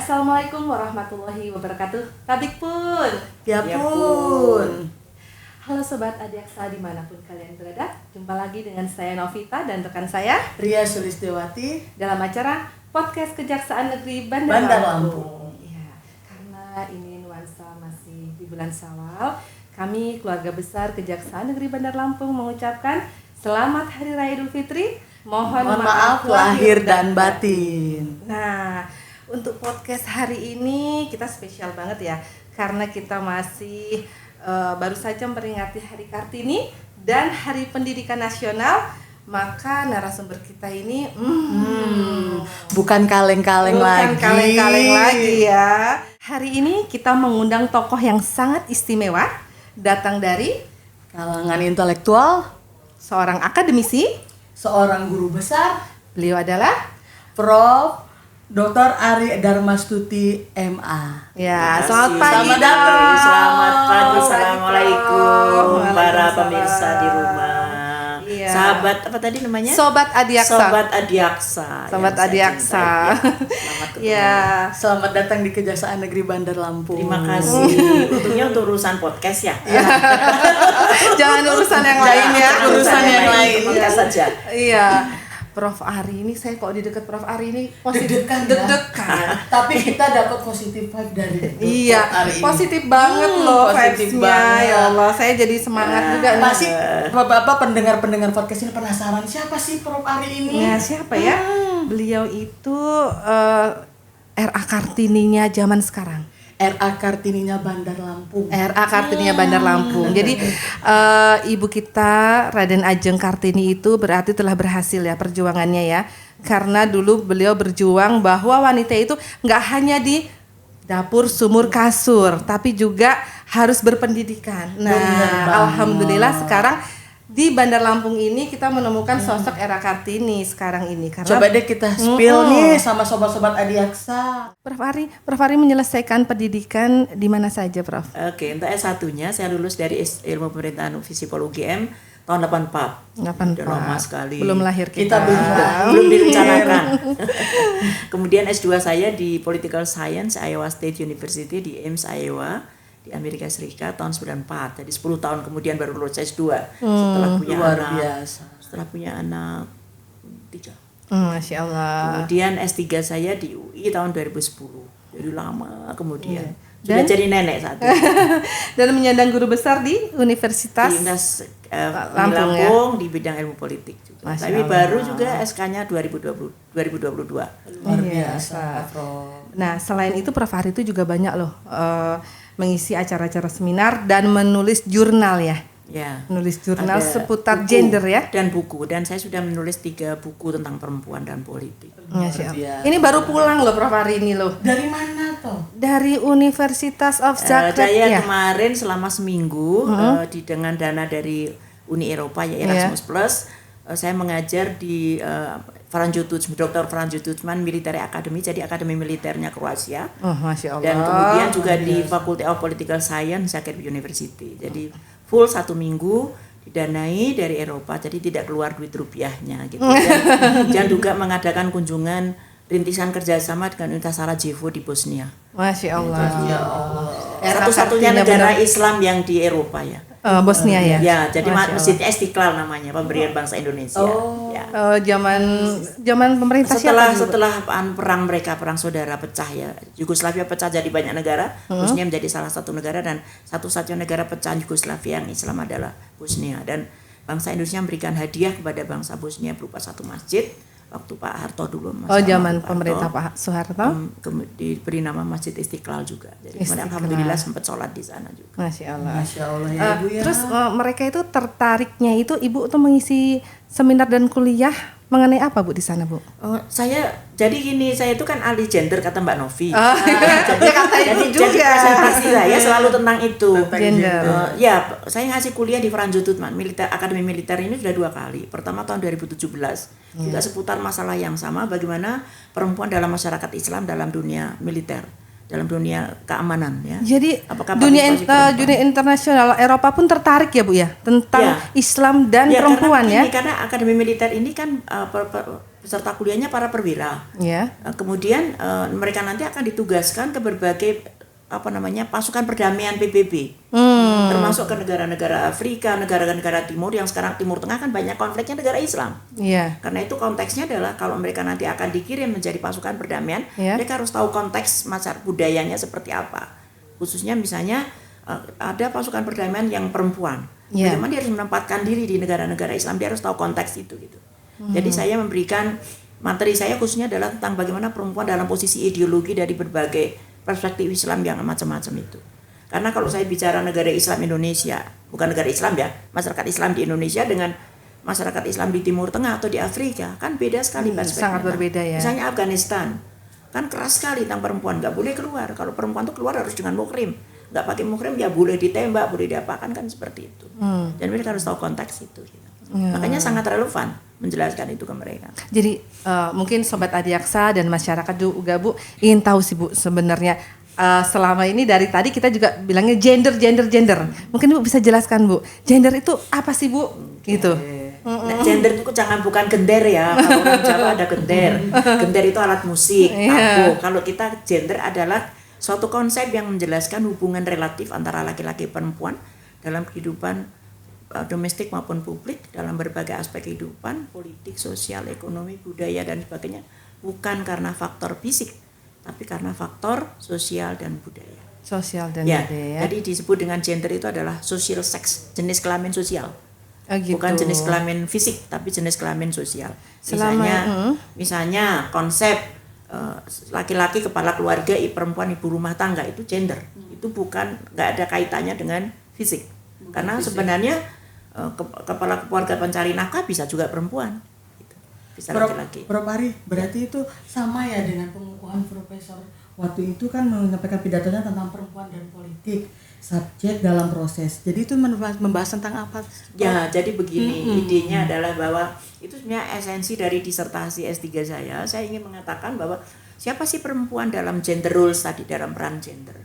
Assalamualaikum warahmatullahi wabarakatuh. Tatik pun. Ya pun. Halo Sobat Adiaksa dimanapun kalian berada. Jumpa lagi dengan saya Novita dan rekan saya Ria Sulistiawati dalam acara Podcast Kejaksaan Negeri Bandar Lampung. Ya, karena ini nuansa masih di bulan Syawal, kami keluarga besar Kejaksaan Negeri Bandar Lampung mengucapkan Selamat Hari Raya Idul Fitri. Mohon maaf lahir dan batin. Nah, untuk podcast hari ini kita spesial banget ya, karena kita masih baru saja memperingati Hari Kartini dan Hari Pendidikan Nasional. Maka narasumber kita ini bukan kaleng-kaleng lagi. Bukan kaleng-kaleng lagi ya. Hari ini kita mengundang tokoh yang sangat istimewa, datang dari kalangan intelektual, seorang akademisi, seorang guru besar. Beliau adalah Prof. Dr. Ari Darmastuti MA. Ya, selamat pagi. Selamat datang. Selamat pagi. Assalamualaikum para pemirsa di rumah. Iya. Sahabat apa tadi namanya? Sobat Adiaksa. Sobat Adiaksa. Sobat yang saya Adiaksa. cintai. Selamat ketemu. Ya. Selamat datang di Kejaksaan Negeri Bandar Lampung. Terima kasih. Untungnya untuk urusan podcast ya. Jangan urusan yang lain ya. Urusan yang lain. Podcast saja. Iya. Prof Ari ini, saya kok di dekat Prof Ari ini positif Deg-degan ya. deg-degan. Tapi kita dapat positif vibe dari Iya, hari ini. positif banget loh positif vibes-nya. banget. Ya Allah, saya jadi semangat juga nih. Pasti bapak-bapak pendengar podcast ini penasaran siapa sih Prof Ari ini? Ya, siapa ya? Beliau itu RA Kartininya zaman sekarang. RA Kartininya Bandar Lampung. RA Kartininya Bandar Lampung. Jadi ibu kita Raden Ajeng Kartini itu berarti telah berhasil ya perjuangannya ya. Karena dulu beliau berjuang bahwa wanita itu nggak hanya di dapur sumur kasur, tapi juga harus berpendidikan. Nah, alhamdulillah sekarang di Bandar Lampung ini kita menemukan sosok RA Kartini sekarang ini. Karena Coba deh kita spill nih sama sobat-sobat Adiaksa. Prof Ari menyelesaikan pendidikan di mana saja, Prof? Oke, untuk S1-nya saya lulus dari Ilmu Pemerintahan Visipol UGM tahun 84. 84. Udah lama sekali. Belum lahir kita. Kita Belum direncanakan. Kemudian S2 saya di Political Science Iowa State University di Ames, Iowa di Amerika Serikat tahun 94. Jadi 10 tahun kemudian baru lulus S2 setelah punya luar anak. biasa. Setelah punya anak 3. Masya Allah. Kemudian S3 saya di UI tahun 2010. Jadi lama kemudian. Dan? Sudah jadi nenek saat itu. Dan menyandang guru besar di Universitas Di Dinas Lampung, Lampung di bidang ilmu politik juga. Masya Tapi Allah. baru juga SK-nya 2022. Luar Iya, biasa, Prof. Nah, selain itu Prof Ari itu juga banyak loh mengisi acara-acara seminar dan menulis jurnal ya. Ya. Menulis jurnal Ada seputar buku gender ya. dan buku, dan saya sudah menulis 3 buku tentang perempuan dan politik. Masya Allah. biasa. Ini baru pulang loh Prof Ari ini loh. Dari mana toh? Dari Universitas of Zagreb Saya ya. kemarin selama seminggu dengan dana dari Uni Eropa ya Erasmus Plus, saya mengajar di Dr. Franjo Tuđman Military Academy, jadi akademi militernya Kroasia. Oh, Masya Allah. Dan kemudian juga di Faculty of Political Science Zagreb University. Jadi full 1 minggu didanai dari Eropa, jadi tidak keluar duit rupiahnya gitu. Dan juga mengadakan kunjungan rintisan kerjasama dengan Universitas Sarajevo di Bosnia. Masya Allah. Ya Allah. Satu-satunya Kartininya negara benar. Islam yang di Eropa ya. Bosnia ya. Ya, jadi Masya masjidnya Istiqlal namanya, pemberian bangsa Indonesia. Ya. Zaman pemerintah Setelah siapa dulu? setelah perang saudara pecah ya, Yugoslavia pecah jadi banyak negara, Bosnia menjadi salah satu negara, dan satu-satunya negara pecah Yugoslavia yang Islam adalah Bosnia, dan bangsa Indonesia memberikan hadiah kepada bangsa Bosnia berupa satu masjid waktu Pak Harto dulu. Zaman pemerintah Pak Soeharto. Diberi nama Masjid Istiqlal juga. Jadi Istiqlal. alhamdulillah sempat sholat di sana juga. Masya Allah. Masya Allah ya Ibu ya. Terus mereka itu tertariknya itu Ibu tuh mengisi seminar dan kuliah mengenai apa Bu di sana Bu? Saya jadi gini, saya itu kan ahli gender kata Mbak Novi. Ya kata Ibu jadi juga. presentasi saya selalu tentang itu. Gender. Ya, saya ngasih kuliah di Franjo Tuđman Akademi Militer ini sudah 2 kali. Pertama tahun 2017 juga seputar masalah yang sama, bagaimana perempuan dalam masyarakat Islam dalam dunia militer, dalam dunia keamanan ya. Jadi Apakah dunia partisipasi perempuan? dunia internasional Eropa pun tertarik ya Bu ya tentang Ya. Islam dan perempuan karena ya. karena akademi militer ini kan peserta kuliahnya para perwira. Ya. Kemudian mereka nanti akan ditugaskan ke berbagai pasukan perdamaian PBB, termasuk ke negara-negara Afrika, negara-negara Timur yang sekarang Timur Tengah kan banyak konfliknya negara Islam. Iya. Karena itu konteksnya adalah kalau mereka nanti akan dikirim menjadi pasukan perdamaian, mereka harus tahu konteks masyarakat budayanya seperti apa. Khususnya misalnya ada pasukan perdamaian yang perempuan, bagaimana dia harus menempatkan diri di negara-negara Islam, dia harus tahu konteks itu gitu. Jadi saya memberikan materi saya khususnya adalah tentang bagaimana perempuan dalam posisi ideologi dari berbagai perspektif Islam yang macam-macam itu. Karena kalau saya bicara negara Islam Indonesia, bukan negara Islam ya, masyarakat Islam di Indonesia dengan masyarakat Islam di Timur Tengah atau di Afrika kan beda sekali perspektifnya. Sangat berbeda ya. Misalnya Afghanistan, kan keras sekali tentang perempuan, nggak boleh keluar. Kalau perempuan tuh keluar harus dengan muhrim, nggak pakai muhrim ya boleh ditembak, boleh diapakan kan seperti itu. Dan mereka harus tahu konteks itu. Gitu. Makanya sangat relevan menjelaskan itu ke mereka. Jadi mungkin Sobat Adiaksa dan masyarakat juga Bu ingin tahu sih Bu sebenarnya selama ini dari tadi kita juga bilangnya gender. Mungkin Ibu bisa jelaskan Bu, gender itu apa sih Bu? Gitu. Nah, gender itu bukan gender ya. Kalau orang Jawa ada gender. Gender itu alat musik. Kalau kita gender adalah suatu konsep yang menjelaskan hubungan relatif antara laki-laki dan perempuan dalam kehidupan domestik maupun publik dalam berbagai aspek kehidupan, politik, sosial, ekonomi, budaya dan sebagainya, bukan karena faktor fisik, tapi karena faktor sosial dan budaya. Sosial dan budaya. Jadi disebut dengan gender itu adalah social sex, jenis kelamin sosial. Gitu. Bukan jenis kelamin fisik, tapi jenis kelamin sosial. Misalnya konsep laki-laki kepala keluarga, perempuan ibu rumah tangga itu gender. Itu nggak ada kaitannya dengan fisik. Karena sebenarnya kepala keluarga pencari nafkah bisa juga perempuan, bisa laki-laki. Prof Ari, berarti itu sama ya dengan pengukuhan Profesor waktu itu kan menyampaikan pidatonya tentang perempuan dan politik, subjek dalam proses. Jadi itu membahas tentang apa? Ya, jadi begini, idenya adalah bahwa itu sebenarnya esensi dari disertasi S3 saya. Saya ingin mengatakan bahwa siapa sih perempuan dalam gender roles tadi, dalam peran gender.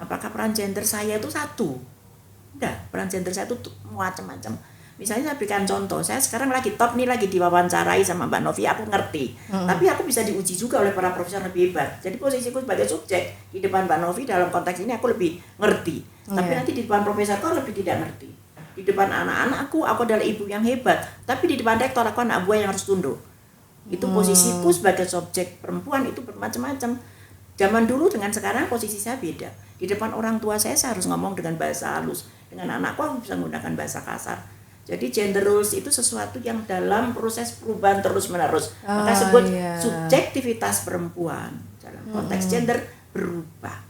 Apakah peran gender saya itu satu? Enggak, peran gender saya itu macam-macam. Misalnya saya berikan contoh, saya sekarang lagi top nih, lagi diwawancarai sama Mbak Novi, aku ngerti. Tapi aku bisa diuji juga oleh para profesor lebih hebat. Jadi posisiku sebagai subjek di depan Mbak Novi dalam konteks ini aku lebih ngerti. Tapi nanti di depan profesor aku lebih tidak ngerti. Di depan anak-anakku aku adalah ibu yang hebat. Tapi di depan rektor aku anak buah yang harus tunduk. Itu posisiku sebagai subjek perempuan itu bermacam-macam. Zaman dulu dengan sekarang posisi saya beda. Di depan orang tua saya harus ngomong dengan bahasa halus. Dengan anakku aku bisa menggunakan bahasa kasar. Jadi gender roles itu sesuatu yang dalam proses perubahan terus-menerus. Maka sebut subjektivitas perempuan dalam konteks gender berubah.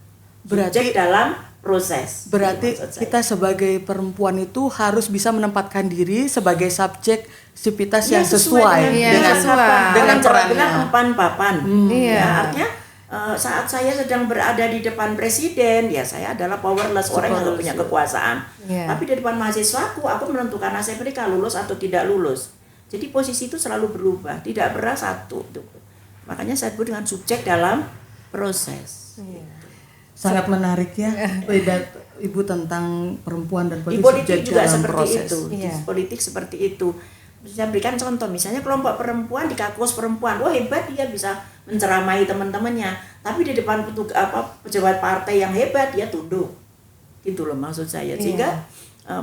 Berarti dalam proses. Berarti kita sebagai perempuan itu harus bisa menempatkan diri sebagai subjektivitas yang sesuai dengan perannya. Papan. Artinya saat saya sedang berada di depan presiden, ya saya adalah powerless, orang yang tidak punya kekuasaan. Tapi di depan mahasiswaku, aku menentukan nasib mereka lulus atau tidak lulus. Jadi posisi itu selalu berubah, tidak pernah satu. Makanya saya sebut dengan subjek dalam proses. Sangat menarik ya, Ibu tentang perempuan dan politik. Di politik juga seperti itu. Di politik seperti itu. Saya berikan contoh, misalnya kelompok perempuan di kakus perempuan, wah hebat, dia bisa menceramai teman-temannya. Tapi di depan pejabat partai yang hebat, dia tunduk. Gitu loh maksud saya. Sehingga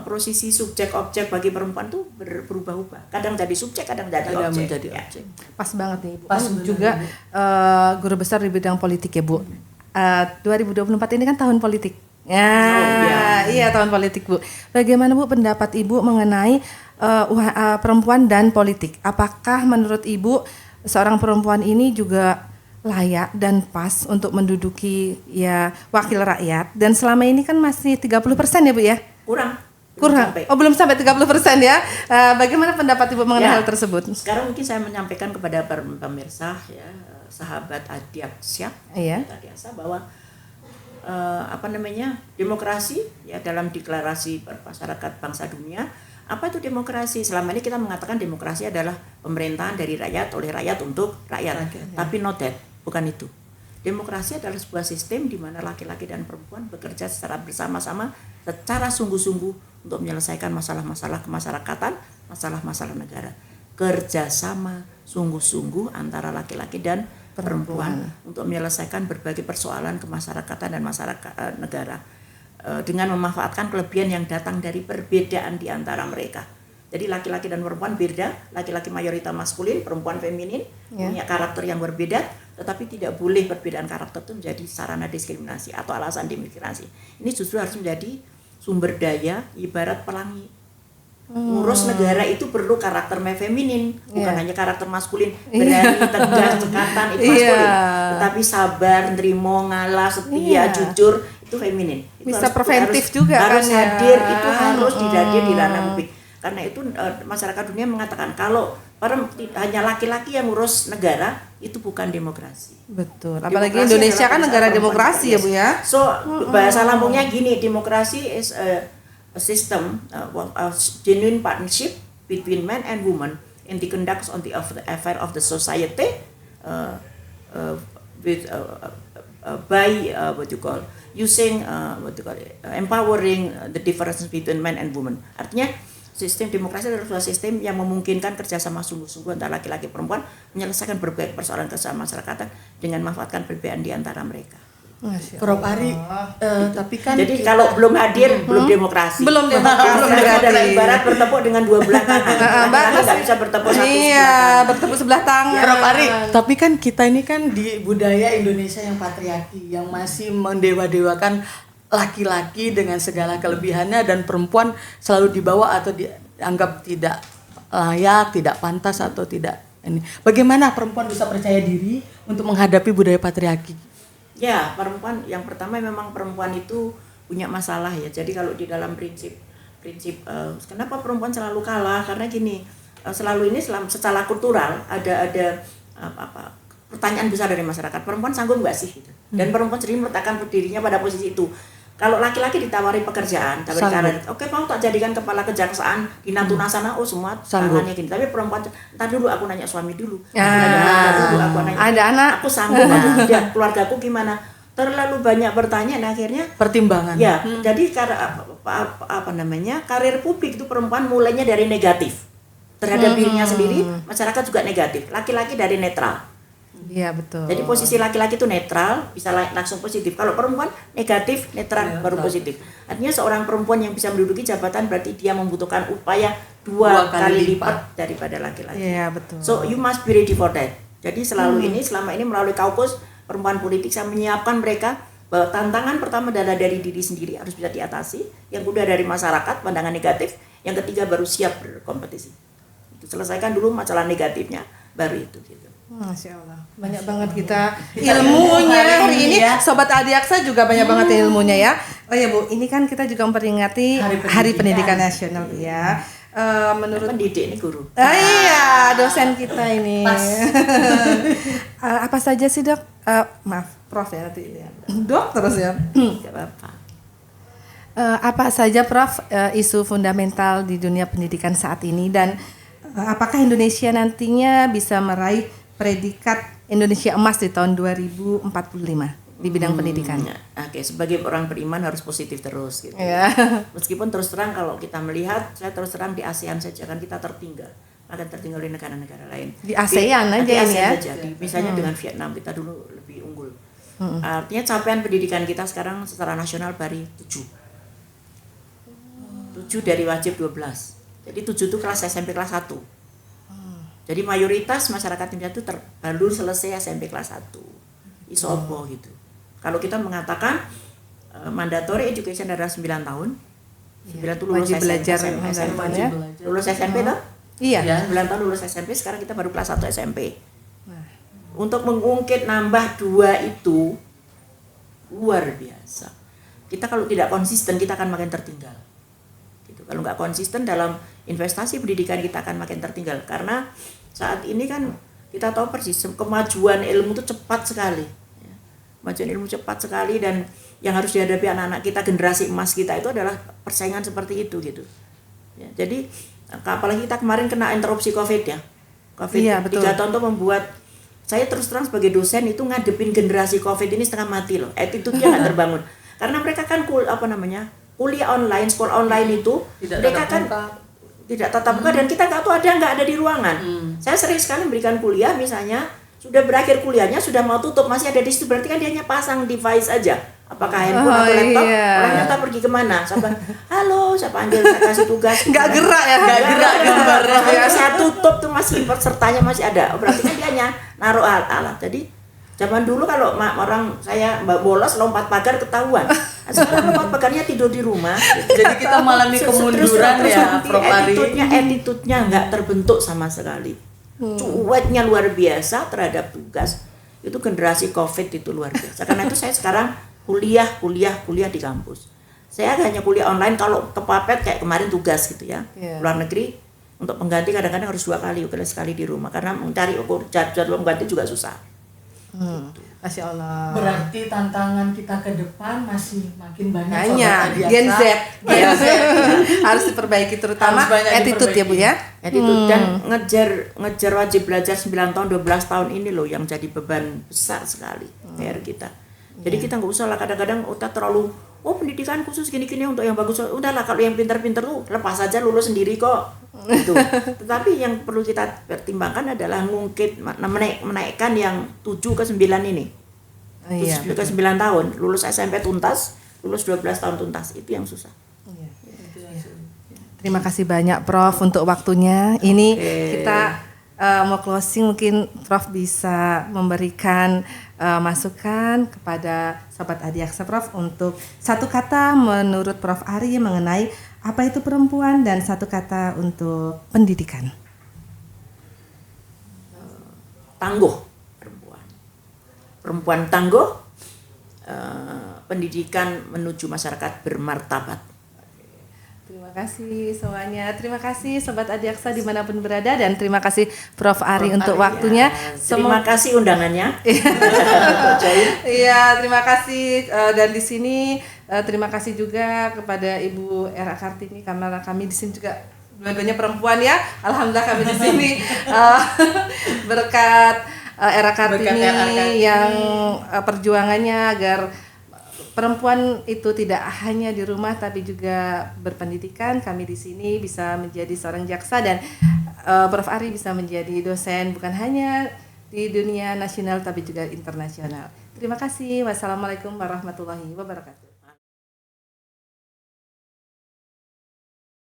posisi subjek objek bagi perempuan tuh berubah-ubah. Kadang jadi subjek, kadang jadi objek. Pas banget nih Ibu. Juga guru besar di bidang politik ya Bu. 2024 ini kan tahun politik. Iya tahun politik Bu. Bagaimana Bu pendapat Ibu mengenai perempuan dan politik? Apakah menurut Ibu seorang perempuan ini juga layak dan pas untuk menduduki ya wakil rakyat? Dan selama ini kan masih 30% ya Bu ya? Kurang. Belum sampai 30% ya. Bagaimana pendapat Ibu mengenai hal tersebut? Sekarang mungkin saya menyampaikan kepada pemirsa ya, sahabat Adiaksa, bahwa demokrasi ya dalam deklarasi masyarakat bangsa dunia. Apa itu demokrasi? Selama ini kita mengatakan demokrasi adalah pemerintahan dari rakyat oleh rakyat untuk rakyat. Tapi not that, bukan itu. Demokrasi adalah sebuah sistem di mana laki-laki dan perempuan bekerja secara bersama-sama, secara sungguh-sungguh untuk menyelesaikan masalah-masalah kemasyarakatan, masalah-masalah negara. kerjasama sungguh-sungguh antara laki-laki dan perempuan untuk menyelesaikan berbagai persoalan kemasyarakatan dan masyarakat negara dengan memanfaatkan kelebihan yang datang dari perbedaan di antara mereka. Jadi laki-laki dan perempuan beda, laki-laki mayoritas maskulin, perempuan feminin, punya karakter yang berbeda, tetapi tidak boleh perbedaan karakter itu menjadi sarana diskriminasi atau alasan diskriminasi. Ini justru harus menjadi sumber daya ibarat pelangi. Ngurus negara itu perlu karakter feminin, bukan hanya karakter maskulin, berani, tegas, cekatan itu maskulin. Tetapi sabar, nerimo, ngalah, setia, jujur itu feminin. Itu bisa preventif juga harus kan hadir, itu harus dihadir di ranah publik. Karena itu masyarakat dunia mengatakan kalau hanya laki-laki yang ngurus negara itu bukan demokrasi. Betul. Apalagi Indonesia kan negara demokrasi ya Bu ya. So bahasa lambungnya gini, demokrasi is a system a genuine partnership between men and women in the conduct on the affair of the society with by what you call using empowering the differences between men and women. Artinya sistem demokrasi adalah sebuah sistem yang memungkinkan kerjasama sungguh-sungguh antara laki-laki dan perempuan menyelesaikan berbagai persoalan kemasyarakatan dengan memanfaatkan perbedaan di antara mereka. Prof. Ari, tapi kan jadi kalau belum hadir belum demokrasi. Belum demokrasi. Adalah ibarat bertepuk dengan dua belah tangan. Nggak bisa bertepuk satu bertepuk sebelah tangan. Prof. Ari, tapi kan kita ini kan di budaya Indonesia yang patriarki, yang masih mendewa-dewakan laki-laki dengan segala kelebihannya dan perempuan selalu dibawa atau dianggap tidak layak, tidak pantas atau tidak ini. Bagaimana perempuan bisa percaya diri untuk menghadapi budaya patriarki? Ya, perempuan yang pertama memang perempuan itu punya masalah ya. Jadi kalau di dalam prinsip kenapa perempuan selalu kalah? Karena gini, selalu ini secara kultural ada pertanyaan besar dari masyarakat. Perempuan sanggup nggak sih? Gitu. Dan perempuan sendiri meletakkan dirinya pada posisi itu. Kalau laki-laki ditawari pekerjaan, tawari karir, oke mau tak jadikan kepala kejaksaan di Natuna sana, semua tangannya gini. Tapi perempuan, entar dulu aku nanya suami dulu, aku nanya ada anak, aku sanggup atau tidak, keluargaku gimana? Terlalu banyak bertanya, dan akhirnya pertimbangan. Ya, jadi karir publik itu perempuan mulainya dari negatif terhadap dirinya sendiri, masyarakat juga negatif. Laki-laki dari netral. Iya betul. Jadi posisi laki-laki itu netral, bisa langsung positif. Kalau perempuan negatif, netral baru positif. Artinya seorang perempuan yang bisa menduduki jabatan berarti dia membutuhkan upaya dua kali lipat daripada laki-laki. Iya betul. So you must be ready for that. Jadi selama ini melalui kaukus perempuan politik saya menyiapkan mereka bahwa tantangan pertama adalah dari diri sendiri harus bisa diatasi. Yang kedua dari masyarakat pandangan negatif. Yang ketiga baru siap berkompetisi. Itu selesaikan dulu masalah negatifnya, baru itu gitu. Masya Allah, banyak banget kita ilmunya hari ini. Sobat Adiaksa juga banyak banget ilmunya ya. Oh ya Bu, ini kan kita juga memperingati Hari Pendidikan Nasional ya. Menurut pendidik ini guru. Iya, dosen kita ini. Apa saja sih Dok? Maaf, Prof ya nanti ya. Dok terus ya. Tidak apa-apa. Apa saja Prof isu fundamental di dunia pendidikan saat ini dan apakah Indonesia nantinya bisa meraih predikat Indonesia Emas di tahun 2045 di bidang pendidikan? Oke, sebagai orang beriman harus positif terus gitu. Meskipun terus terang kalau kita melihat, saya terus terang di ASEAN saja kan kita tertinggal, akan tertinggal di negara-negara lain. Di ASEAN aja ini ya. Misalnya dengan Vietnam kita dulu lebih unggul. Artinya capaian pendidikan kita sekarang secara nasional baru 7 dari wajib 12. Jadi 7 itu kelas SMP kelas 1. Jadi mayoritas masyarakat Indonesia itu baru selesai SMP kelas 1. Isopo gitu. Kalau kita mengatakan mandatory education adalah 9 tahun. 9 itu lulus SMP. Lulus SMP toh? Iya. 9 tahun lulus SMP, sekarang kita baru kelas 1 SMP. Untuk mengungkit nambah 2 itu luar biasa. Kita kalau tidak konsisten kita akan makin tertinggal. Gitu. Kalau nggak konsisten dalam investasi pendidikan kita akan makin tertinggal karena saat ini kan kita tahu persis kemajuan ilmu itu cepat sekali. Kemajuan ilmu cepat sekali dan yang harus dihadapi anak-anak kita generasi emas kita itu adalah persaingan seperti itu gitu. Ya, jadi apalagi kita kemarin kena interupsi COVID ya. COVID iya, 3 tahun itu membuat saya terus terang sebagai dosen itu ngadepin generasi COVID ini setengah mati loh. Attitude-nya nggak terbangun. Karena mereka kan kuliah online, sekolah online itu mereka kan tidak tatap muka dan kita nggak tahu ada nggak ada di ruangan. Saya sering sekali memberikan kuliah misalnya sudah berakhir kuliahnya sudah mau tutup masih ada di situ, berarti kan dia hanya pasang device aja, apakah handphone atau laptop, orangnya tak pergi kemana, siapa halo saya panggil saya kasih tugas Nggak gerak ya, nggak gerak gambarnya. saya tutup tuh masih pesertanya masih ada, berarti kan dia hanya naruh alat. Jadi zaman dulu kalau orang saya bolos lompat pagar ketahuan. Sekarang lompat pagarnya tidur di rumah. Jadi kita mengalami kemunduran ya, Prof. Ari. Attitude-nya nggak terbentuk sama sekali. Cueknya luar biasa terhadap tugas. Itu generasi COVID itu luar biasa. Karena itu saya sekarang kuliah di kampus. Saya hanya kuliah online kalau kepapet kayak kemarin tugas gitu ya. Luar negeri untuk pengganti kadang-kadang harus 2 kali, sekali di rumah karena mencari jadwal pengganti juga susah. Masya Allah. Berarti tantangan kita ke depan masih makin banyak. Hanya Sobat Gen Z, Adiaksa. harus diperbaiki terutama Harus banyak attitude ya Bu ya. Attitude dan ngejar wajib belajar 9 tahun 12 tahun ini loh yang jadi beban besar sekali PR kita. Jadi kita nggak usah lah kadang-kadang kita terlalu pendidikan khusus gini-gini untuk yang bagus, udahlah kalau yang pintar-pintar tuh lepas aja lulus sendiri kok gitu. Tetapi yang perlu kita pertimbangkan adalah menaikkan yang 7 ke 9 ini. 7 ke 9 tahun lulus SMP tuntas, lulus 12 tahun tuntas, itu yang susah. Terima kasih banyak Prof untuk waktunya. Ini kita mau closing, mungkin Prof bisa memberikan masukan kepada Sobat Adiaksa Prof untuk satu kata menurut Prof Ari mengenai apa itu perempuan dan satu kata untuk pendidikan. Tangguh perempuan tangguh, pendidikan menuju masyarakat bermartabat. Terima kasih semuanya. Terima kasih Sobat Adiaksa dimanapun berada dan terima kasih Prof Ari untuk waktunya. Terima kasih undangannya. Iya, terima kasih dan di sini terima kasih juga kepada Ibu Era Kartini karena kami di sini juga dua-duanya perempuan ya. Alhamdulillah kami di sini berkat Era Kartini yang perjuangannya agar perempuan itu tidak hanya di rumah tapi juga berpendidikan. Kami di sini bisa menjadi seorang jaksa dan Prof Ari bisa menjadi dosen bukan hanya di dunia nasional tapi juga internasional. Terima kasih. Wassalamualaikum warahmatullahi wabarakatuh.